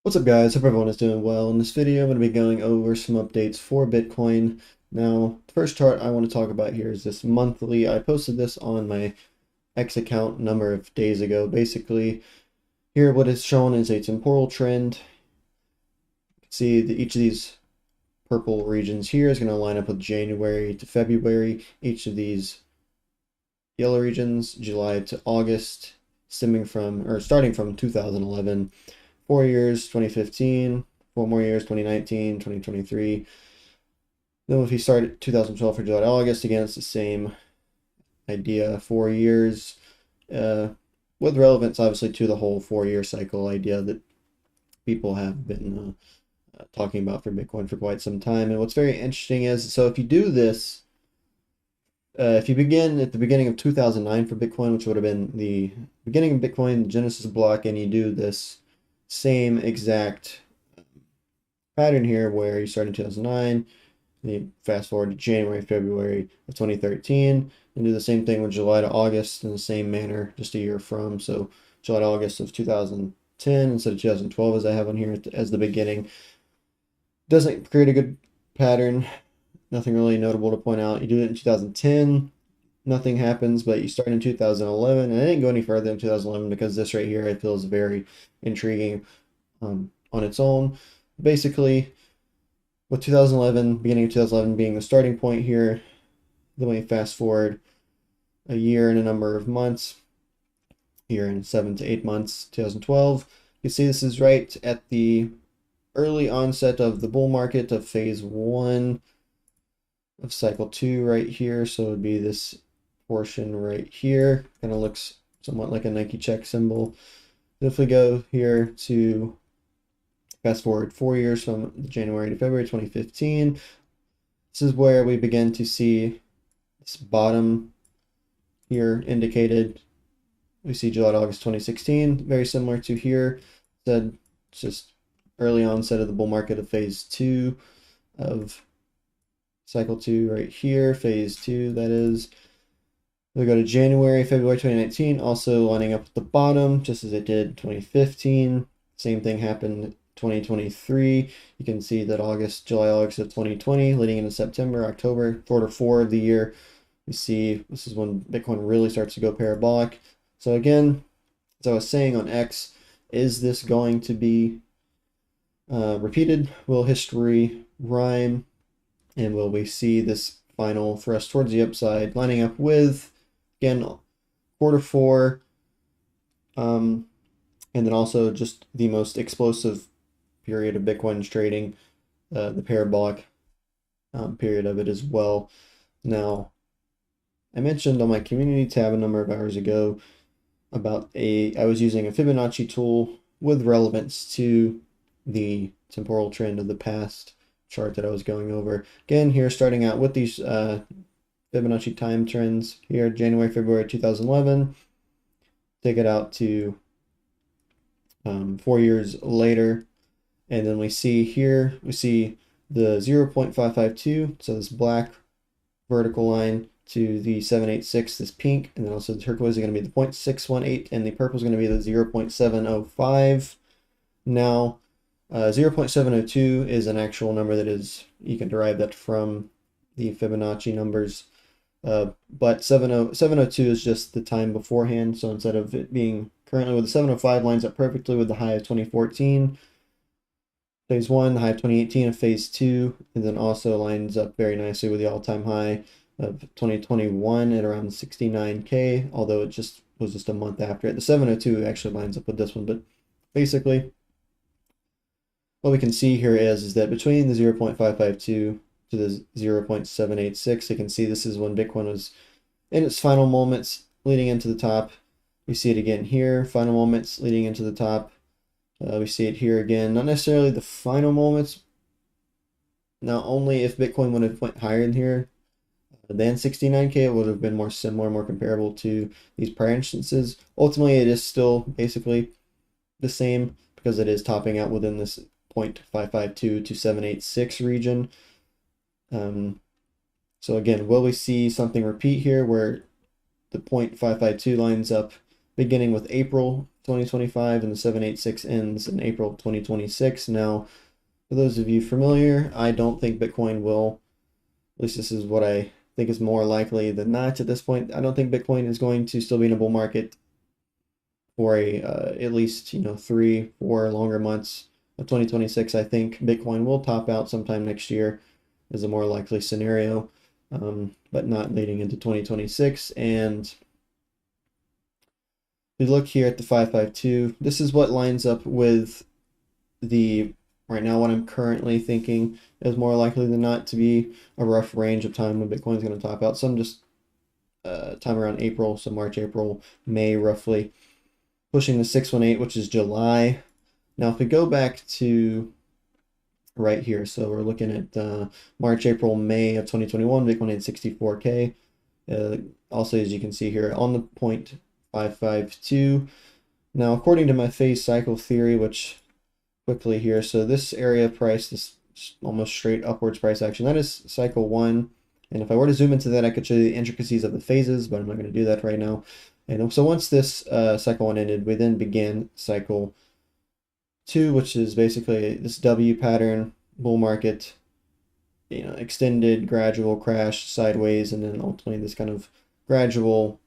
What's up, guys? Hope everyone is doing well. In this video, I'm going to be going over some updates for Bitcoin. Now, the first chart I want to talk about here is this monthly. I posted this on my X account a number of days ago. Basically, here what is shown is a temporal trend. You can see that each of these purple regions here is going to line up with January to February. Each of these yellow regions, July to August, starting from 2011. 4 years, 2015, 4 more years, 2019, 2023. Then if you start at 2012 for July to August, again, it's the same idea, 4 years, with relevance, obviously, to the whole 4-year cycle idea that people have been talking about for Bitcoin for quite some time. And what's very interesting is, so if you do this, if you begin at the beginning of 2009 for Bitcoin, which would have been the beginning of Bitcoin, the Genesis block, and you do this same exact pattern here where you start in 2009, and you fast forward to January, February of 2013, and do the same thing with July to August in the same manner, just a year from. So July to August of 2010 instead of 2012 as I have on here as the beginning. Doesn't create a good pattern. Nothing really notable to point out. You do it in 2010, nothing happens, but you start in 2011, and I didn't go any further in 2011 because this right here I feel is very intriguing on its own. Basically, with 2011, beginning of 2011 being the starting point here, then we fast forward a year and a number of months, here in 7 to 8 months, 2012. You see this is right at the early onset of the bull market of phase 1 of cycle 2 right here. So it would be this portion right here. Kind of looks somewhat like a Nike check symbol. If we go here to fast forward 4 years from January to February 2015, this is where we begin to see this bottom here indicated. We see July to August 2016, very similar to here. Said just early onset of the bull market of phase 2 of cycle 2 right here, phase 2 that is. We go to January, February 2019, also lining up at the bottom, just as it did 2015. Same thing happened 2023. You can see that July, August of 2020, leading into September, October, quarter 4 of the year. We see this is when Bitcoin really starts to go parabolic. So again, as I was saying on X, is this going to be repeated? Will history rhyme? And will we see this final thrust towards the upside lining up with, again, quarter 4, and then also just the most explosive period of Bitcoin's trading, the parabolic period of it as well. Now, I mentioned on my community tab a number of hours ago about I was using a Fibonacci tool with relevance to the temporal trend of the past chart that I was going over. Again, here starting out with these Fibonacci time trends here, January, February 2011. Take it out to 4 years later. And then we see here, we see the 0.552, so this black vertical line to the 786, this pink, and then also the turquoise is going to be the 0.618, and the purple is going to be the 0.705. Now, 0.702 is an actual number that is, you can derive that from the Fibonacci numbers, but 702 is just the time beforehand, so instead of it being currently with the 705 lines up perfectly with the high of 2014, phase 1, the high of 2018 of phase 2, and then also lines up very nicely with the all-time high of 2021 at around 69K, although it was just a month after it. The 702 actually lines up with this one, but basically what we can see here is that between the 0.552 to the 0.786, you can see this is when Bitcoin was in its final moments leading into the top. We see it again here, final moments leading into the top. We see it here again, not necessarily the final moments. Now, only if Bitcoin would have went higher in here than 69K, it would have been more similar, more comparable to these prior instances. Ultimately, it is still basically the same because it is topping out within this 0.552 to 786 region. So again, will we see something repeat here where the 0.552 lines up beginning with April 2025, and the 786 ends in April 2026. Now, for those of you familiar, I don't think Bitcoin will, at least this is what I think is more likely than not at this point. I don't think Bitcoin is going to still be in a bull market for at least 3-4 longer months of 2026. I think Bitcoin will top out sometime next year is a more likely scenario, but not leading into 2026. And if you look here at the 552, this is what lines up with the right now what I'm currently thinking is more likely than not to be a rough range of time when Bitcoin's going to top out. Some just time around April, so March, April, May roughly, pushing the 618, which is July. Now if we go back to right here, so we're looking at March, April, May of 2021, Bitcoin had 64K. Also, as you can see here on the 0.552. Now according to my phase cycle theory, which quickly here, so this area price, this almost straight upwards price action, that is cycle 1. And if I were to zoom into that, I could show you the intricacies of the phases, but I'm not going to do that right now. And so once this cycle 1 ended, we then began cycle 2, which is basically this W pattern, bull market, extended, gradual crash sideways, and then ultimately this kind of gradual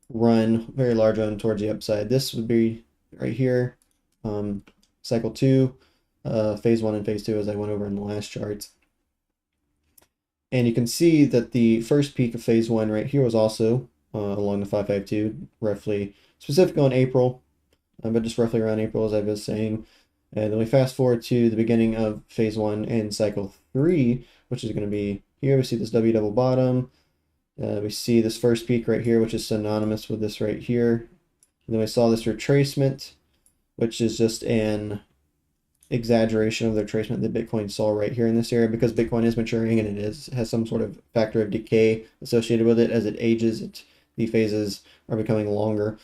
run, very large run towards the upside. This would be right here, cycle 2, phase 1 and phase 2, as I went over in the last chart. And you can see that the first peak of phase 1 right here was also along the 552, roughly specific on April, but just roughly around April, as I was saying. And then we fast forward to the beginning of phase 1 and cycle 3, which is going to be here. We see this W double bottom. We see this first peak right here, which is synonymous with this right here. And then we saw this retracement, which is just an exaggeration of the retracement that Bitcoin saw right here in this area, because Bitcoin is maturing and it has some sort of factor of decay associated with it. As it ages, the phases are becoming longer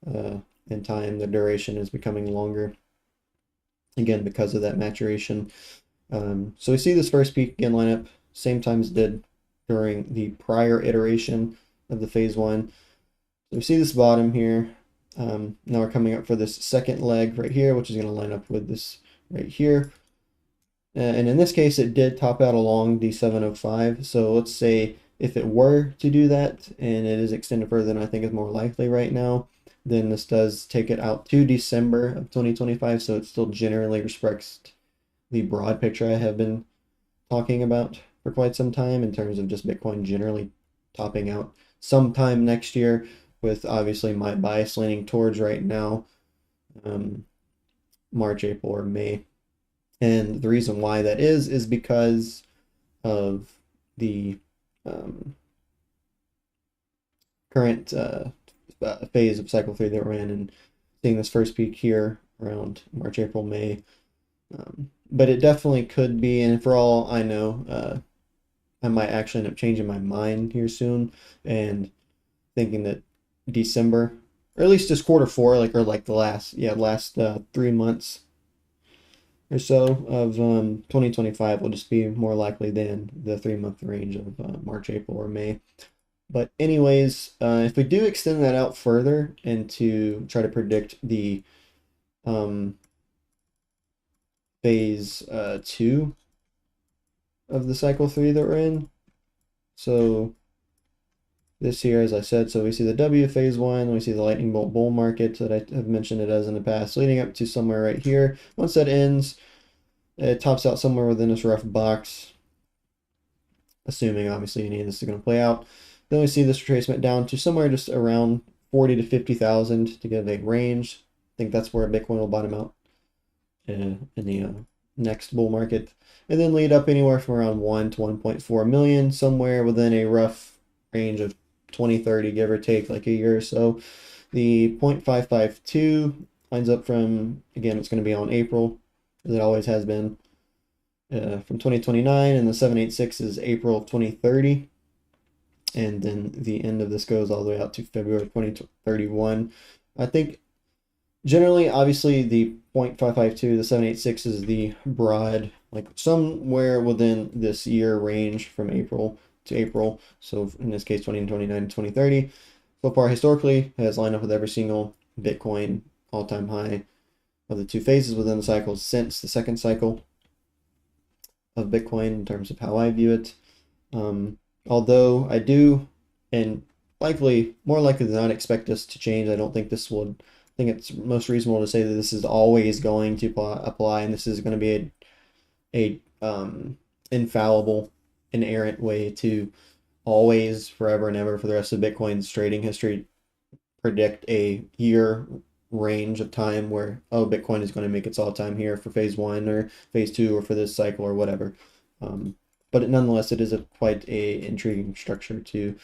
in time. The duration is becoming longer, again, because of that maturation. So we see this first peak again line up same time as did during the prior iteration of the phase 1. So we see this bottom here. Now we're coming up for this second leg right here, which is going to line up with this right here. And in this case, it did top out along the 705. So let's say if it were to do that, and it is extended further than I think is more likely right now, then this does take it out to December of 2025. So it still generally respects the broad picture I have been talking about for quite some time in terms of just Bitcoin generally topping out sometime next year, with obviously my bias leaning towards right now March, April, or May. And the reason why that is because of the current phase of cycle 3 that we're in, and seeing this first peak here around March, April, May. But it definitely could be, and for all I know, I might actually end up changing my mind here soon and thinking that December, or at least just quarter 4, or the last 3 months or so of 2025 will just be more likely than the 3-month range of March, April, or May. But anyways, if we do extend that out further and to try to predict the phase 2 of the cycle 3 that we're in, so this here, as I said, so we see the W phase 1, we see the lightning bolt bull market that I have mentioned it as in the past, leading up to somewhere right here. Once that ends, it tops out somewhere within this rough box, assuming obviously any of this is going to play out. Then we see this retracement down to somewhere just around 40 to 50,000 to give a range. I think that's where Bitcoin will bottom out in the next bull market, and then lead up anywhere from around 1 to 1.4 million, somewhere within a rough range of 2030, give or take, like a year or so. The 0.552 lines up from, again, it's going to be on April, as it always has been, from 2029, and the 786 is April of 2030. And then the end of this goes all the way out to February 2031. I think generally, obviously, the 0.552, the 786 is the broad, somewhere within this year range from April to April. So in this case, 2029 to 2030. So far, historically, has lined up with every single Bitcoin all-time high of the two phases within the cycle since the second cycle of Bitcoin in terms of how I view it. Although I do, and more likely than not, expect this to change. I don't think this would. I think it's most reasonable to say that this is always going to apply, and this is going to be a infallible, inerrant way to always, forever and ever, for the rest of Bitcoin's trading history, predict a year range of time where, oh, Bitcoin is going to make its all-time here for phase one or phase two or for this cycle or whatever. But nonetheless, it is quite a intriguing structure to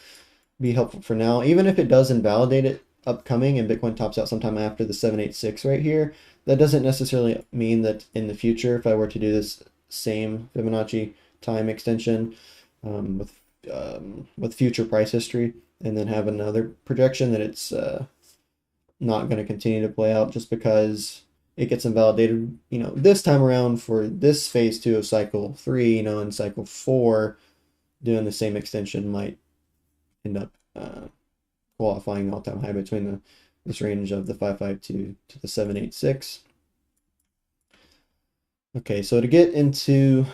be helpful for now. Even if it does invalidate it upcoming and Bitcoin tops out sometime after the 786 right here, that doesn't necessarily mean that in the future, if I were to do this same Fibonacci time extension with future price history and then have another projection, that it's not going to continue to play out just because it gets invalidated, this time around for this phase two of cycle three, and cycle four, doing the same extension might end up qualifying the all-time high between this range of the 552 to the 786. Okay, so to get into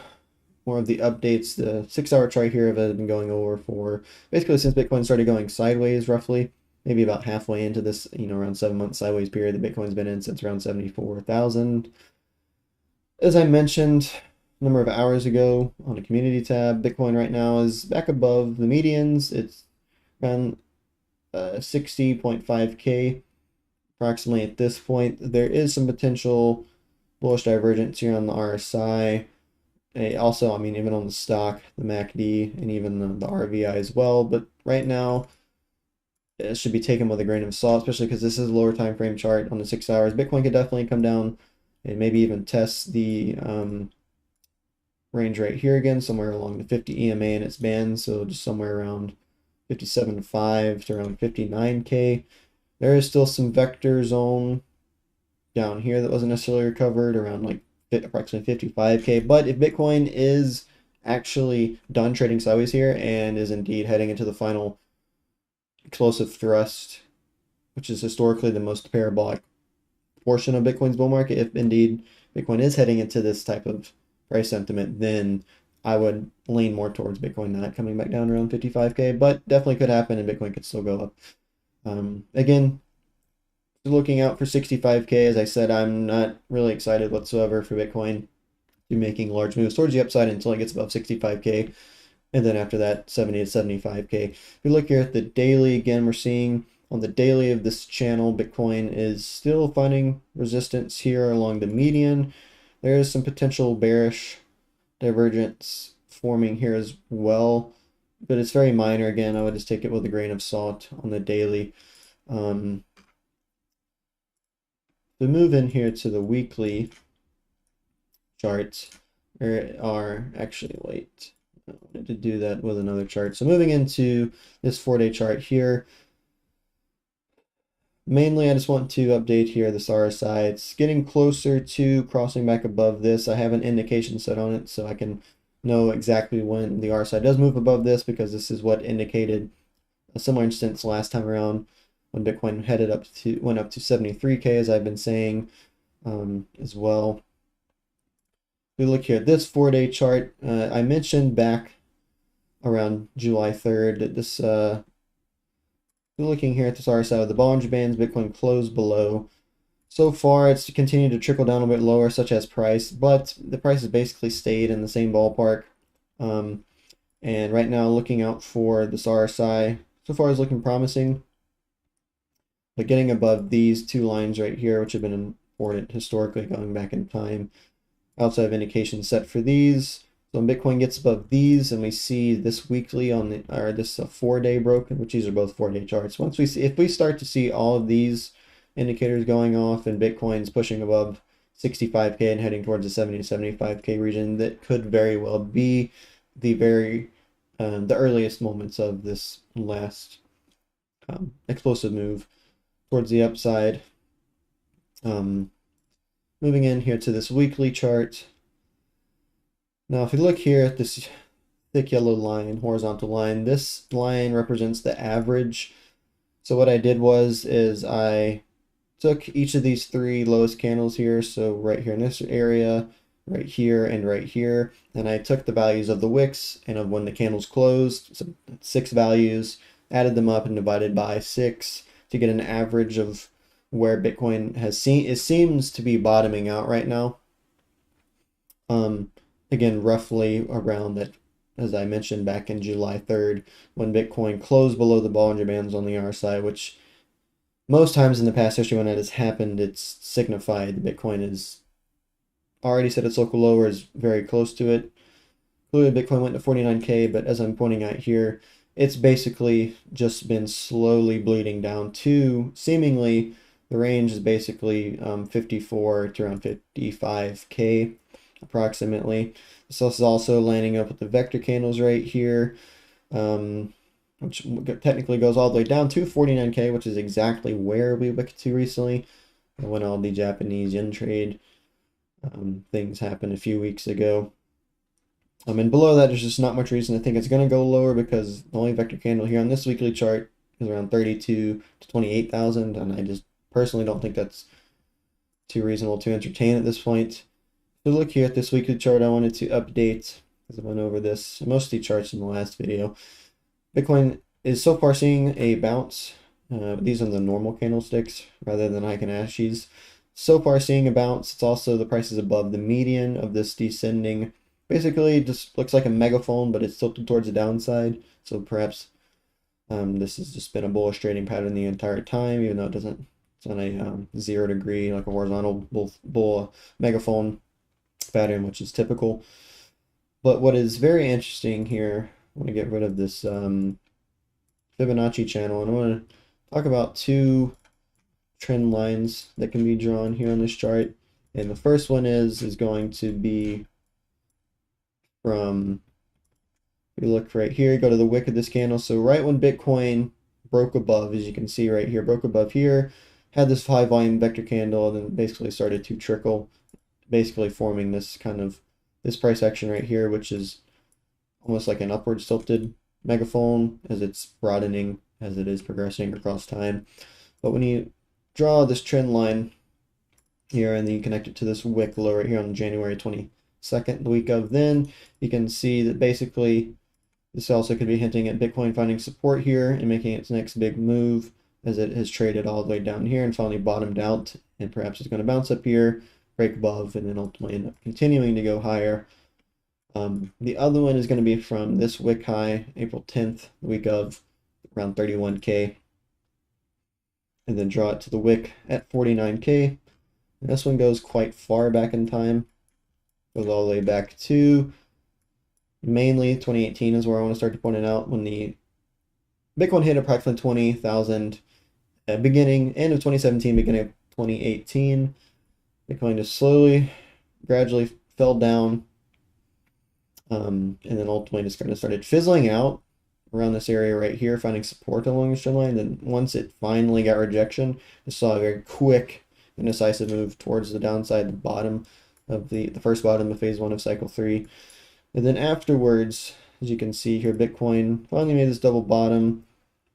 more of the updates, the 6-hour chart here I've been going over for basically since Bitcoin started going sideways, roughly, maybe about halfway into this, around 7-month sideways period that Bitcoin's been in since around 74,000. As I mentioned a number of hours ago on the community tab, Bitcoin right now is back above the medians. It's around 60.5K approximately at this point. There is some potential bullish divergence here on the RSI. Also, even on the stock, the MACD, and even the RVI as well. But right now, it should be taken with a grain of salt, especially because this is a lower time frame chart on the 6 hours. Bitcoin could definitely come down and maybe even test the range right here again, somewhere along the 50 EMA and its band. So just somewhere around 57.5 to around 59K. There is still some vector zone down here that wasn't necessarily recovered around like approximately 55K. But if Bitcoin is actually done trading sideways here and is indeed heading into the final explosive thrust, which is historically the most parabolic portion of Bitcoin's bull market, if indeed Bitcoin is heading into this type of price sentiment, then I would lean more towards Bitcoin not coming back down around 55K, but definitely could happen and Bitcoin could still go up. Again, looking out for 65K. As I said, I'm not really excited whatsoever for Bitcoin to be making large moves towards the upside until it gets above 65K. And then after that, 70 to 75K. If you look here at the daily, again, we're seeing on the daily of this channel, Bitcoin is still finding resistance here along the median. There is some potential bearish divergence forming here as well, but it's very minor. Again, I would just take it with a grain of salt on the daily. To move in here to the weekly charts, there are actually, wait, I wanted to do that with another chart. So moving into this 4-day chart here, mainly I just want to update here this RSI. It's getting closer to crossing back above this. I have an indication set on it so I can know exactly when the RSI does move above this, because this is what indicated a similar instance last time around when Bitcoin went up to 73K, as I've been saying as well. We look here at this 4-day chart. I mentioned back around July 3rd that this, we're looking here at this RSI with the Bollinger Bands, Bitcoin closed below. So far, it's continued to trickle down a bit lower, such as price, but the price has basically stayed in the same ballpark. And right now, looking out for this RSI, so far is looking promising. But getting above these two lines right here, which have been important historically going back in time, outside of indications set for these. So when Bitcoin gets above these, and we see this weekly on the, or this 4-day broken, which these are both 4-day charts. If we start to see all of these indicators going off and Bitcoin's pushing above 65K and heading towards the 70 to 75K region, that could very well be the earliest moments of this last explosive move towards the upside. Moving in here to this weekly chart. Now, if you look here at this thick yellow line, horizontal line, this line represents the average. So what I did is I took each of these three lowest candles here, so right here in this area, right here, and right here, and I took the values of the wicks and of when the candles closed, so 6 values, added them up and divided by 6 to get an average of where Bitcoin has seen. It seems to be bottoming out right now. Again, roughly around that, as I mentioned back in July 3rd, when Bitcoin closed below the Bollinger Bands on the RSI, which most times in the past history when that has happened, it's signified that Bitcoin is already set its local low or is very close to it. Clearly, Bitcoin went to 49K, but as I'm pointing out here, it's basically just been slowly bleeding down to seemingly the range is basically 54 to around 55K approximately. This is also lining up with the vector candles right here, which technically goes all the way down to 49K, which is exactly where we wicked to recently when all the Japanese yen trade things happened a few weeks ago. And below that, there's just not much reason to think it's going to go lower because the only vector candle here on this weekly chart is around 32 to 28,000, and I just personally don't think that's too reasonable to entertain at this point. To look here at this weekly chart, I wanted to update, as I went over this, most of the charts in the last video. Bitcoin is so far seeing a bounce. These are the normal candlesticks rather than Heikin-Ashis. So far seeing a bounce. It's also the price is above the median of this descending. Basically, it just looks like a megaphone, but it's tilted towards the downside. So perhaps this has just been a bullish trading pattern the entire time, even though it doesn't. It's on a 0 degree, like a horizontal bull megaphone pattern, which is typical. But what is very interesting here, I want to get rid of this Fibonacci channel, and I want to talk about two trend lines that can be drawn here on this chart. And the first one is going to be from, if you look right here, go to the wick of this candle. So right when Bitcoin broke above, as you can see right here, broke above here, had this high volume vector candle, and then basically started to trickle, basically forming this kind of this price action right here, which is almost like an upwards tilted megaphone as it's broadening as it is progressing across time. But when you draw this trend line here and then you connect it to this wick low right here on January 22nd, the week of, then you can see that basically this also could be hinting at Bitcoin finding support here and making its next big move as it has traded all the way down here and finally bottomed out, and perhaps it's going to bounce up here, break above, and then ultimately end up continuing to go higher. The other one is going to be from this wick high, April 10th, the week of, around 31K, and then draw it to the wick at 49K. And this one goes quite far back in time, goes all the way back to mainly 2018 is where I want to start to point it out, when the Bitcoin hit approximately 20,000 at beginning, end of 2017, beginning of 2018. Bitcoin just slowly, gradually fell down, and then ultimately just kind of started fizzling out around this area right here, finding support along the trend line. Then once it finally got rejection, I saw a very quick and decisive move towards the downside, the bottom of the first bottom of phase 1 of cycle 3. And then afterwards, as you can see here, Bitcoin finally made this double bottom,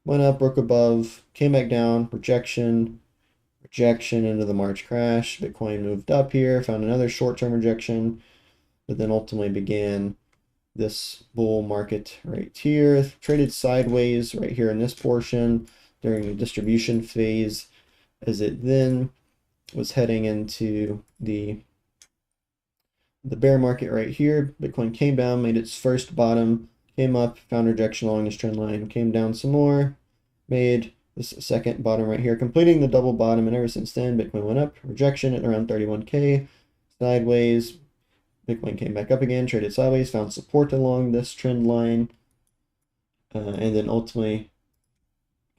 went up, broke above, came back down, rejection into the March crash. Bitcoin moved up here, found another short-term rejection, but then ultimately began this bull market right here, traded sideways right here in this portion during the distribution phase, as it then was heading into the bear market right here. Bitcoin came down, made its first bottom, came up, found rejection along this trend line, came down some more, made this second bottom right here, completing the double bottom, and ever since then, Bitcoin went up, rejection at around 31K, sideways, Bitcoin came back up again, traded sideways, found support along this trend line, and then ultimately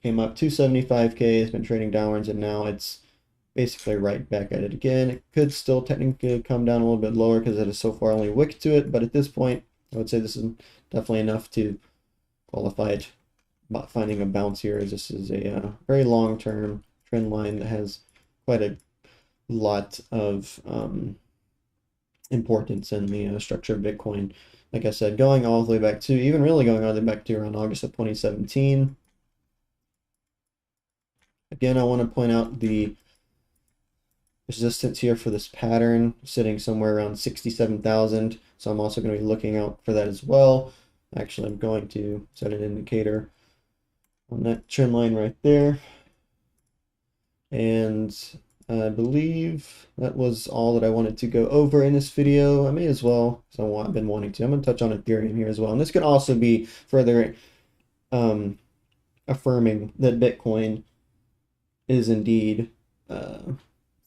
came up to 75K, has been trading downwards, and now it's basically right back at it again. It could still technically come down a little bit lower because it has so far only wicked to it, but at this point, I would say this is definitely enough to qualify it finding a bounce here, as this is a very long-term trend line that has quite a lot of importance in the structure of Bitcoin. Like I said, going all the way back to, even really going all the way back to around August of 2017. Again, I want to point out the resistance here for this pattern sitting somewhere around 67,000. So I'm also going to be looking out for that as well. Actually, I'm going to set an indicator on that trend line right there. And I believe that was all that I wanted to go over in this video. I may as well, so I've been wanting to. I'm going to touch on Ethereum here as well. And this could also be further affirming that Bitcoin is indeed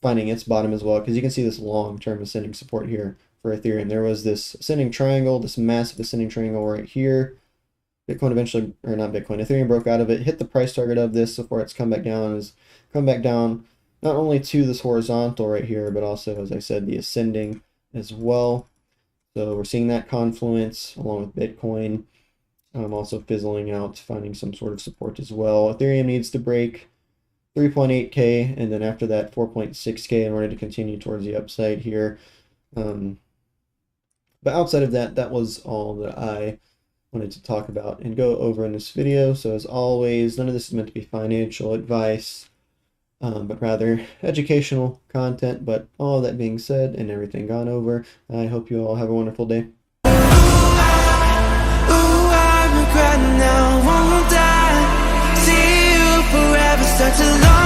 finding its bottom as well, because you can see this long-term ascending support here for Ethereum. There was this ascending triangle, this massive ascending triangle right here. Bitcoin eventually, or not Bitcoin, Ethereum broke out of it, hit the price target of this before it's come back down, not only to this horizontal right here, but also, as I said, the ascending as well. So we're seeing that confluence along with Bitcoin also fizzling out, finding some sort of support as well. Ethereum needs to break 3.8K, and then after that 4.6K in order to continue towards the upside here. But outside of that, that was all that I wanted to talk about and go over in this video. So as always, none of this is meant to be financial advice, but rather educational content. But all that being said and everything gone over, I hope you all have a wonderful day. Now won't I see you forever, such a long